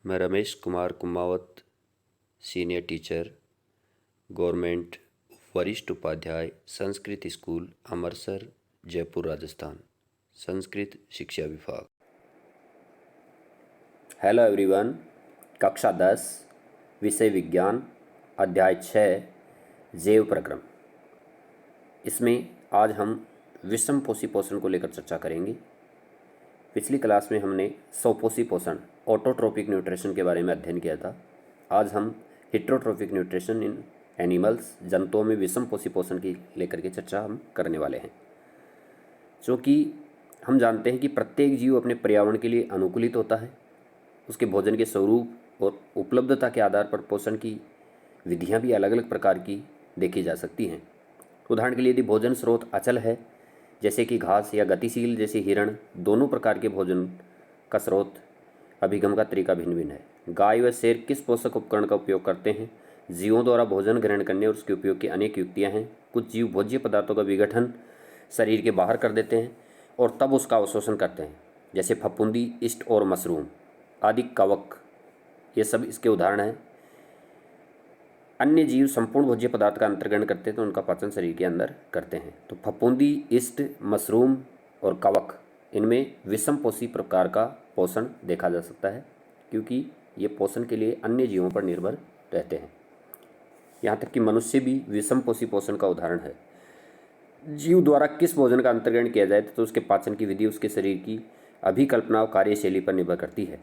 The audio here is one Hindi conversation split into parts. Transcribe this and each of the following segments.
मैं Ramesh Kumar Kumawat, senior teacher, government वरिष्ठ उपाध्याय, संस्कृत स्कूल अमरसर, जयपुर, राजस्थान, संस्कृत शिक्षा विभाग। Hello everyone. कक्षा 10, विषय विज्ञान, अध्याय 6, जैव प्रक्रम। इसमें आज हम विषमपोषी पोषण को लेकर चर्चा करेंगे। पिछली क्लास में हमने स्वपोषी पोषण, ऑटोट्रोपिक न्यूट्रिशन के बारे में अध्ययन किया था। आज हम हेट्रोट्रोपिक न्यूट्रिशन इन एनिमल्स, जंतुओं में विषमपोषी पोषण की लेकर के चर्चा हम करने वाले हैं। क्योंकि हम जानते हैं कि प्रत्येक जीव अपने पर्यावरण के लिए अनुकूलित होता है। उसके भोजन के स्वरूप और उपलब्धता के आधार पर पोषण की विधियां भी अलग अलग प्रकार की देखी जा सकती हैं। उदाहरण के लिए यदि भोजन स्रोत अचल है, जैसे कि घास, या गतिशील जैसे हिरण, दोनों प्रकार के भोजन का स्रोत अभिगम का तरीका भिन्न भिन्न है। गाय व शेर किस पोषक उपकरण का उपयोग करते हैं? जीवों द्वारा भोजन ग्रहण करने और उसके उपयोग की अनेक युक्तियां हैं। कुछ जीव भोज्य पदार्थों का विघटन शरीर के बाहर कर देते हैं और तब उसका अवशोषण करते हैं, जैसे फफूंदी, ईस्ट और मशरूम आदि, कवक, ये सब इसके उदाहरण हैं। अन्य जीव संपूर्ण भोज्य पदार्थ का अंतर्ग्रहण करते हैं तो उनका पाचन शरीर के अंदर करते हैं। तो फफूंदी, ईस्ट, मशरूम और कवक, इनमें विषमपोषी प्रकार का पोषण देखा जा सकता है, क्योंकि ये पोषण के लिए अन्य जीवों पर निर्भर रहते हैं। यहाँ तक कि मनुष्य भी विषमपोषी पोषण का उदाहरण है। जीव द्वारा किस भोजन का अंतर्ग्रहण किया जाए तो उसके पाचन की विधि उसके शरीर की अभिकल्पना और कार्यशैली पर निर्भर करती है।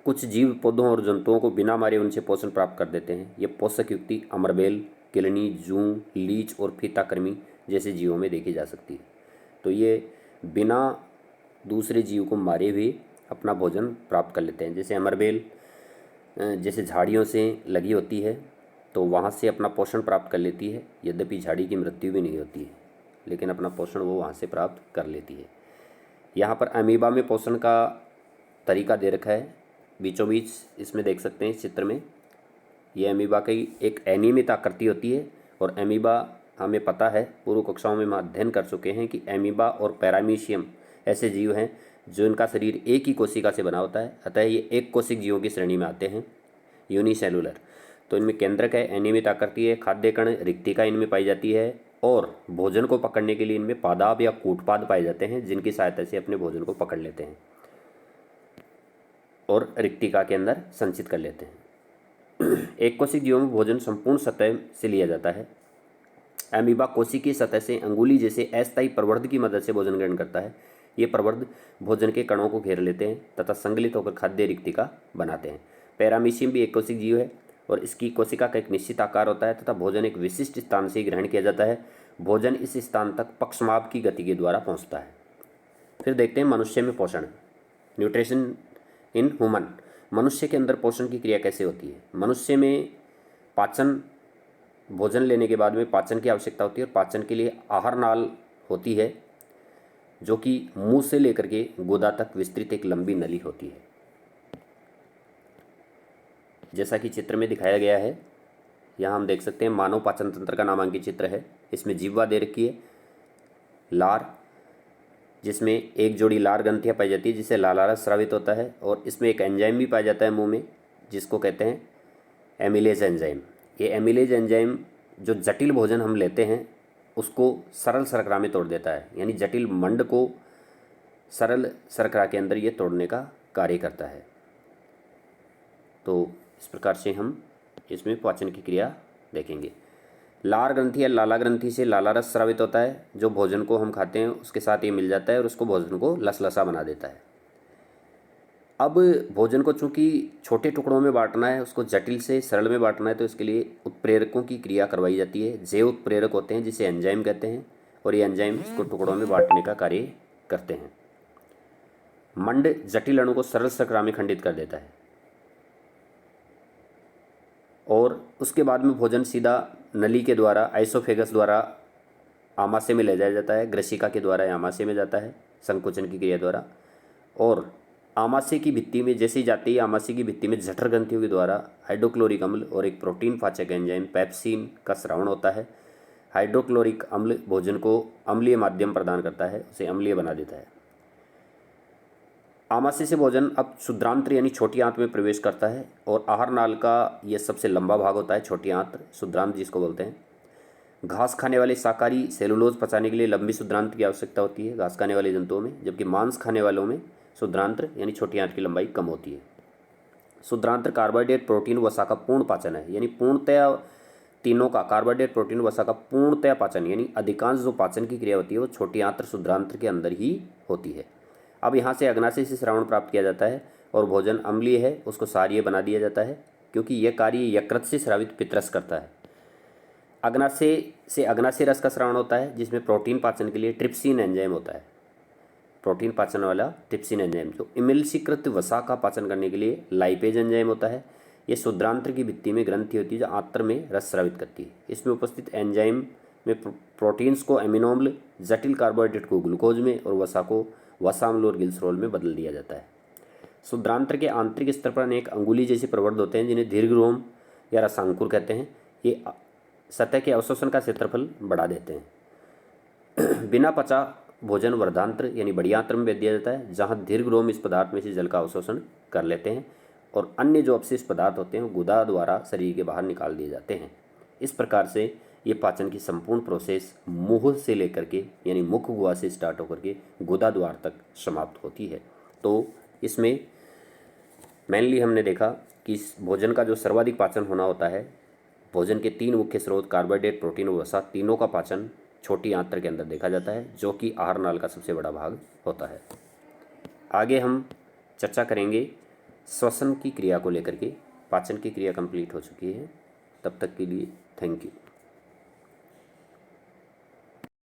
कुछ जीव पौधों और जंतुओं को बिना मारे उनसे पोषण प्राप्त कर देते हैं। ये पोषक युक्ति अमरबेल, किलनी, जूं, लीच और फीताकृमि जैसे जीवों में देखी जा सकती है। तो ये बिना दूसरे जीव को मारे हुए अपना भोजन प्राप्त कर लेते हैं। जैसे अमरबेल जैसे झाड़ियों से लगी होती है तो वहाँ से अपना पोषण प्राप्त कर लेती है। यद्यपि झाड़ी की मृत्यु भी नहीं होती है, लेकिन अपना पोषण वो वहाँ से प्राप्त कर लेती है। यहाँ पर अमीबा में पोषण का तरीका दे रखा है, बीचों बीच इसमें देख सकते हैं इस चित्र में। ये अमीबा की एक अनियमित आकृति होती है। और अमीबा हमें पता है, पूर्व कक्षाओं में हम अध्ययन कर चुके हैं कि अमीबा और पैरामीशियम ऐसे जीव हैं जो इनका शरीर एक ही कोशिका से बना होता है। अतः ये एक कोशिक जीवों की श्रेणी में आते हैं, यूनिसेलुलर। तो इनमें केंद्रक है, अनियमित आकृति है, खाद्य कण, रिक्तिका इनमें पाई जाती है और भोजन को पकड़ने के लिए इनमें पादाप या कूटपाद पाए जाते हैं, जिनकी सहायता से अपने भोजन को पकड़ लेते हैं और रिक्तिका के अंदर संचित कर लेते हैं। एक कोशिक जीवों में भोजन संपूर्ण सतह से लिया जाता है। अमीबा कोशिकीय सतह से अंगुली जैसे अस्थायी प्रवर्ध की मदद से भोजन ग्रहण करता है। ये प्रवर्ध भोजन के कणों को घेर लेते हैं तथा संगलित होकर खाद्य रिक्तिका बनाते हैं। पैरामीशियम भी एक कोशिक जीव है और इसकी कोशिका का एक निश्चित आकार होता है तथा भोजन एक विशिष्ट स्थान से ग्रहण किया जाता है। भोजन इस स्थान तक पक्षमाप की गति के द्वारा पहुँचता है। फिर देखते हैं मनुष्य में पोषण, न्यूट्रिशन इन ह्यूमन। मनुष्य के अंदर पोषण की क्रिया कैसे होती है? मनुष्य में पाचन, भोजन लेने के बाद में पाचन की आवश्यकता होती है और पाचन के लिए आहार नाल होती है, जो कि मुंह से लेकर के गुदा तक विस्तृत एक लंबी नली होती है, जैसा कि चित्र में दिखाया गया है। यहाँ हम देख सकते हैं मानव पाचन तंत्र का नामांकित चित्र है। इसमें जिह्वा दे रखी है, लार, जिसमें एक जोड़ी लार ग्रंथियाँ पाई जाती है जिससे लालारस स्रावित होता है, और इसमें एक एंजाइम भी पाया जाता है मुंह में, जिसको कहते हैं एमिलेज एंजाइम। ये एमिलेज एंजाइम जो जटिल भोजन हम लेते हैं उसको सरल शर्करा में तोड़ देता है, यानी जटिल मंड को सरल शर्करा के अंदर ये तोड़ने का कार्य करता है। तो इस प्रकार से हम इसमें पाचन की क्रिया देखेंगे। लार ग्रंथि या लाला ग्रंथि से लालारस स्रावित होता है, जो भोजन को हम खाते हैं उसके साथ ये मिल जाता है और उसको भोजन को लसलसा बना देता है। अब भोजन को चूंकि छोटे टुकड़ों में बांटना है, उसको जटिल से सरल में बांटना है, तो इसके लिए उत्प्रेरकों की क्रिया करवाई जाती है। जैव उत्प्रेरक होते हैं जिसे एंजाइम कहते हैं, और ये एंजाइम इसको टुकड़ों में बांटने का कार्य करते हैं। मंड जटिल अणु को सरल शर्करा में खंडित कर देता है और उसके बाद में भोजन सीधा नली के द्वारा, आइसोफेगस द्वारा आमाशय में ले जाया जाता है। ग्रसिका के द्वारा आमाशय में जाता है संकोचन की क्रिया द्वारा, और आमाशय की भित्ति में जैसे ही जाती है, आमाशय की भित्ति में जठर ग्रंथियों के द्वारा हाइड्रोक्लोरिक अम्ल और एक प्रोटीन पाचक एंजाइम पेप्सिन का स्रावण होता है। हाइड्रोक्लोरिक अम्ल भोजन को अम्लीय माध्यम प्रदान करता है, उसे अम्लीय बना देता है। आमाशय से भोजन अब क्षुद्रांत्र यानी छोटी आंत में प्रवेश करता है और आहार नाल का यह सबसे लंबा भाग होता है, छोटी आंत क्षुद्रांत्र जिसको बोलते हैं। घास खाने वाले शाकाहारी सेलुलोज पचाने के लिए लंबी क्षुद्रांत्र की आवश्यकता होती है घास खाने वाले जंतुओं में, जबकि मांस खाने वालों में क्षुद्रांत्र यानी छोटी आंत की लंबाई कम होती है। क्षुद्रांत्र कार्बोहाइड्रेट, प्रोटीन, वसा का पूर्ण पाचन है, यानी पूर्णतया तीनों का कार्बोहाइड्रेट, प्रोटीन, वसा का पूर्णतया पाचन, यानी अधिकांश जो पाचन की क्रिया होती है वो छोटी आंत्र क्षुद्रांत्र के अंदर ही होती है। अब यहाँ से अग्नाशय से श्रावण प्राप्त किया जाता है और भोजन अम्लीय है उसको सारीय बना दिया जाता है, क्योंकि यह कार्य यकृत से स्रावित पित्तरस करता है। अग्नाशय से अग्नाशय रस का श्रावण होता है, जिसमें प्रोटीन पाचन के लिए ट्रिप्सिन एंजाइम होता है, प्रोटीन पाचन वाला ट्रिप्सिन एंजाइम, जो इमल्सीकृत वसा का पाचन करने के लिए लाइपेज एंजाइम होता है। यह क्षुद्रांत्र की भित्ति में ग्रंथि होती है जो आंत्र में रस स्रावित करती है। इसमें उपस्थित एंजाइम में प्रोटीन्स को एमिनो अम्ल, जटिल कार्बोहाइड्रेट को ग्लूकोज में और वसा को वसाम्ल और गिल्सरोल में बदल दिया जाता है। क्षुद्रांत्र के आंतरिक स्तर पर अनेक अंगुली जैसे प्रवर्ध होते हैं, जिन्हें दीर्घरोम या रसांकुर कहते हैं। ये सतह के अवशोषण का क्षेत्रफल बढ़ा देते हैं। बिना पचा भोजन वर्धांत्र यानी बड़ी आंत्र में भेज दिया जाता है, जहाँ दीर्घरोम इस पदार्थ में से जल का अवशोषण कर लेते हैं और अन्य जो अपशिष्ट पदार्थ होते हैं वो गुदा द्वारा शरीर के बाहर निकाल दिए जाते हैं। इस प्रकार से ये पाचन की संपूर्ण प्रोसेस मुंह से लेकर के यानी मुख गुहा से स्टार्ट होकर के गुदा द्वार तक समाप्त होती है। तो इसमें मेनली हमने देखा कि इस भोजन का जो सर्वाधिक पाचन होना होता है, भोजन के तीन मुख्य स्रोत कार्बोहाइड्रेट, प्रोटीन और वसा, तीनों का पाचन छोटी आंत्र के अंदर देखा जाता है, जो कि आहार नाल का सबसे बड़ा भाग होता है। आगे हम चर्चा करेंगे श्वसन की क्रिया को लेकर के। पाचन की क्रिया कंप्लीट हो चुकी है। तब तक के लिए थैंक यू।